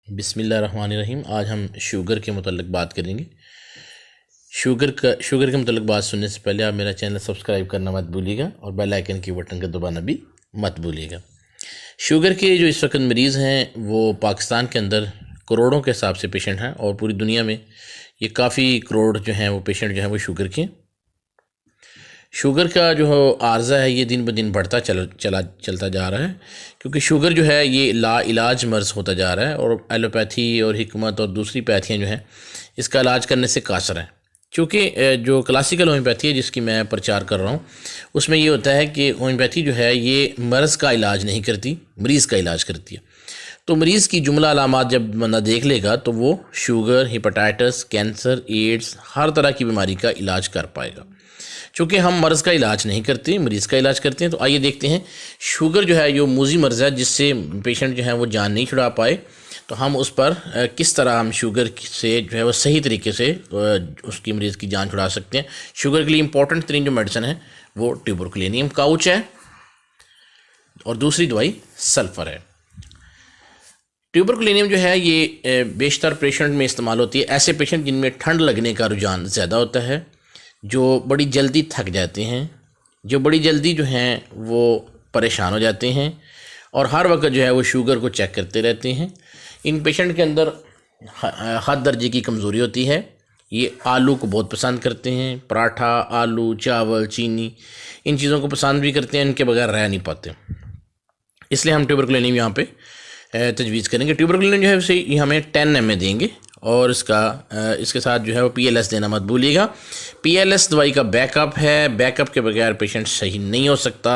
बिस्मिल्लाहिर्रहमानिर्रहीम। आज हम शुगर के मुतल्लिक़ बात करेंगे। शुगर के मुतल्लिक़ बात सुनने से पहले आप मेरा चैनल सब्सक्राइब करना मत भूलिएगा और बेल आइकन की बटन का दबाना भी मत भूलिएगा। शुगर के जो इस वक्त मरीज़ हैं वो पाकिस्तान के अंदर करोड़ों के हिसाब से पेशेंट हैं और पूरी दुनिया में ये काफ़ी करोड़ जो हैं वो पेशेंट जो हैं वो शुगर का जो आर्ज़ा है ये दिन ब दिन बढ़ता चलता जा रहा है, क्योंकि शुगर जो है ये ला इलाज मर्ज़ होता जा रहा है और एलोपैथी और हिकमत और दूसरी पैथियाँ जो हैं इसका इलाज करने से कासर है। क्योंकि जो क्लासिकल होम्योपैथी है जिसकी मैं प्रचार कर रहा हूँ उसमें ये होता है कि होम्योपैथी जो है ये मर्ज़ का इलाज नहीं करती, मरीज़ का इलाज करती है। तो मरीज़ की जुमला अलामात जब बंदा देख लेगा तो वो शुगर, हेपेटाइटिस, कैंसर, एड्स हर तरह की बीमारी का इलाज कर पाएगा। चूँकि हम मर्ज़ का इलाज नहीं करते, मरीज़ का इलाज करते हैं। तो आइए देखते हैं शुगर जो है जो मूजी मर्ज़ है जिससे पेशेंट जो है वो जान नहीं छुड़ा पाए, तो हम उस पर किस तरह हम शुगर से जो है वो सही तरीके से उसकी मरीज़ की जान छुड़ा सकते हैं। शुगर के लिए इंपॉर्टेंट तरीन जो मेडिसिन है वो ट्यूबरकुलिनियम काउच है और दूसरी दवाई सल्फ़र है। ट्यूबरकुलिनियम जो है ये बेशतर पेशेंट में इस्तेमाल होती है, ऐसे पेशेंट जिनमें ठंड लगने का रुझान ज़्यादा होता है, जो बड़ी जल्दी थक जाते हैं, जो बड़ी जल्दी जो हैं वो परेशान हो जाते हैं और हर वक्त जो है वो शुगर को चेक करते रहते हैं। इन पेशेंट के अंदर हद दर्जे की कमज़ोरी होती है। ये आलू को बहुत पसंद करते हैं, पराठा, आलू, चावल, चीनी, इन चीज़ों को पसंद भी करते हैं, इनके बगैर रह नहीं पाते। इसलिए हम ट्यूबरकुलिनियम यहाँ पे तजवीज़ करेंगे। ट्यूबरकुलिनियम जो है उसे हमें 10 ml देंगे और इसके साथ जो है वो PLS देना मत भूलिएगा। PLS दवाई का बैकअप है, बैकअप के बगैर पेशेंट सही नहीं हो सकता।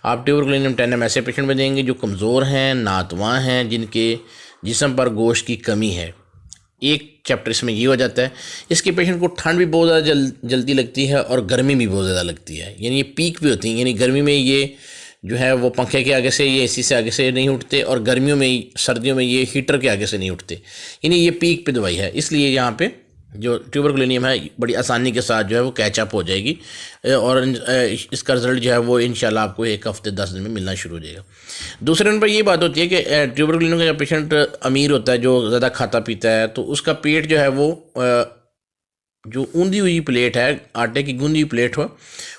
आप ट्यूबरकुलिनियम 10 ml ऐसे पेशेंट में देंगे जो कमज़ोर हैं, नातवां हैं, जिनके जिस्म पर गोश्त की कमी है। एक चैप्टर इसमें ये हो जाता है। इसके पेशेंट को ठंड भी बहुत ज़्यादा जल्दी लगती है और गर्मी भी बहुत ज़्यादा लगती है, यानी ये पीक भी होती है। यानी गर्मी में ये जो है वो पंखे के आगे से, ये AC से आगे से नहीं उठते और गर्मियों में, सर्दियों में ये हीटर के आगे से नहीं उठते, यानी ये पीक पे दवाई है। इसलिए यहाँ पे जो ट्यूबरकुलिनियम है बड़ी आसानी के साथ जो है वो कैचअप हो जाएगी और इसका रिज़ल्ट जो है वो इंशाल्लाह आपको 1 हफ्ते 10 दिन में मिलना शुरू हो जाएगा। दूसरे नंबर पर ये बात होती है कि ट्यूबरकुलिनियम का जब पेशेंट अमीर होता है, जो ज़्यादा खाता पीता है, तो उसका पेट जो है वो जो ऊंधी हुई प्लेट है, आटे की गूंदी हुई प्लेट हो,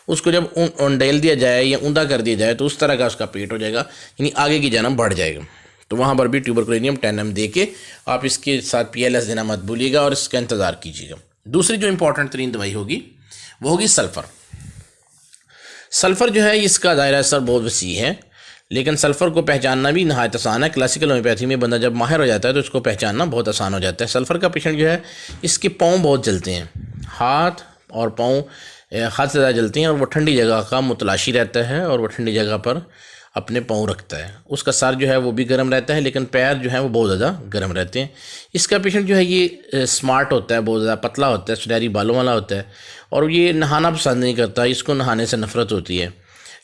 उसको जब उंडेल दिया जाए या ऊंधा कर दिया जाए तो उस तरह का उसका पेट हो जाएगा, यानी आगे की जन्म बढ़ जाएगा। तो वहाँ पर भी ट्यूबरकुलिनियम 10 ml दे के आप इसके साथ PLS देना मत भूलिएगा और इसका इंतज़ार कीजिएगा। दूसरी जो इंपॉर्टेंट तरीन दवाई होगी वो होगी सल्फ़र। सल्फ़र जो है इसका दायरा असर बहुत वसी है, लेकिन सल्फ़र को पहचानना भी नहायत आसान है। क्लासिकल होम्योपैथी में बंदा जब माहिर हो जाता है तो इसको पहचानना बहुत आसान हो जाता है। सल्फ़र का पेशेंट जो है इसके पाँव बहुत जलते हैं, हाथ और पाँव हाथ से ज़्यादा जलते हैं और वो ठंडी जगह का मुतलाशी रहता है और वो ठंडी जगह पर अपने पाँव रखता है। उसका सर जो है वो भी गर्म रहता है, लेकिन पैर जो है वो बहुत ज़्यादा गर्म रहते हैं। इसका पेशेंट जो है ये स्मार्ट होता है, बहुत ज़्यादा पतला होता है, सुनहरी बालों वाला होता है और ये नहाना पसंद नहीं करता, इसको नहाने से नफ़रत होती है।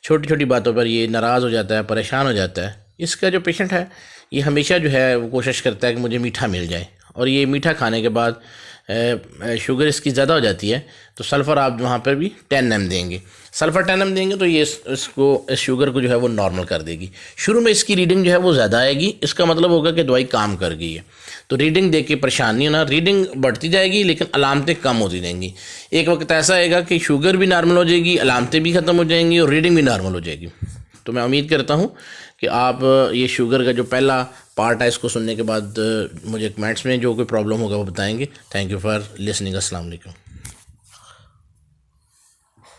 छोटी छोटी बातों पर ये नाराज़ हो जाता है, परेशान हो जाता है। इसका जो पेशेंट है ये हमेशा जो है वो कोशिश करता है कि मुझे मीठा मिल जाए और ये मीठा खाने के बाद शुगर इसकी ज़्यादा हो जाती है, तो सल्फ़र आप वहाँ पर भी 10 ml देंगे। सल्फ़र 10 ml देंगे तो ये इस शुगर को जो है वो नॉर्मल कर देगी। शुरू में इसकी रीडिंग जो है वो ज़्यादा आएगी, इसका मतलब होगा कि दवाई काम कर गई है। तो रीडिंग देख के परेशान नहीं होना, रीडिंग बढ़ती जाएगी लेकिन अलामतें कम होती रहेंगी। एक वक्त ऐसा आएगा कि शुगर भी नॉर्मल हो जाएगी, अलामतें भी ख़त्म हो जाएंगी और रीडिंग भी नॉर्मल हो जाएगी। तो मैं उम्मीद करता हूँ कि आप ये शुगर का जो पहला पार्ट है इसको सुनने के बाद मुझे कमेंट्स में जो कोई प्रॉब्लम होगा वो बताएंगे। Thank you for listening. अस्सलाम वालेकुम।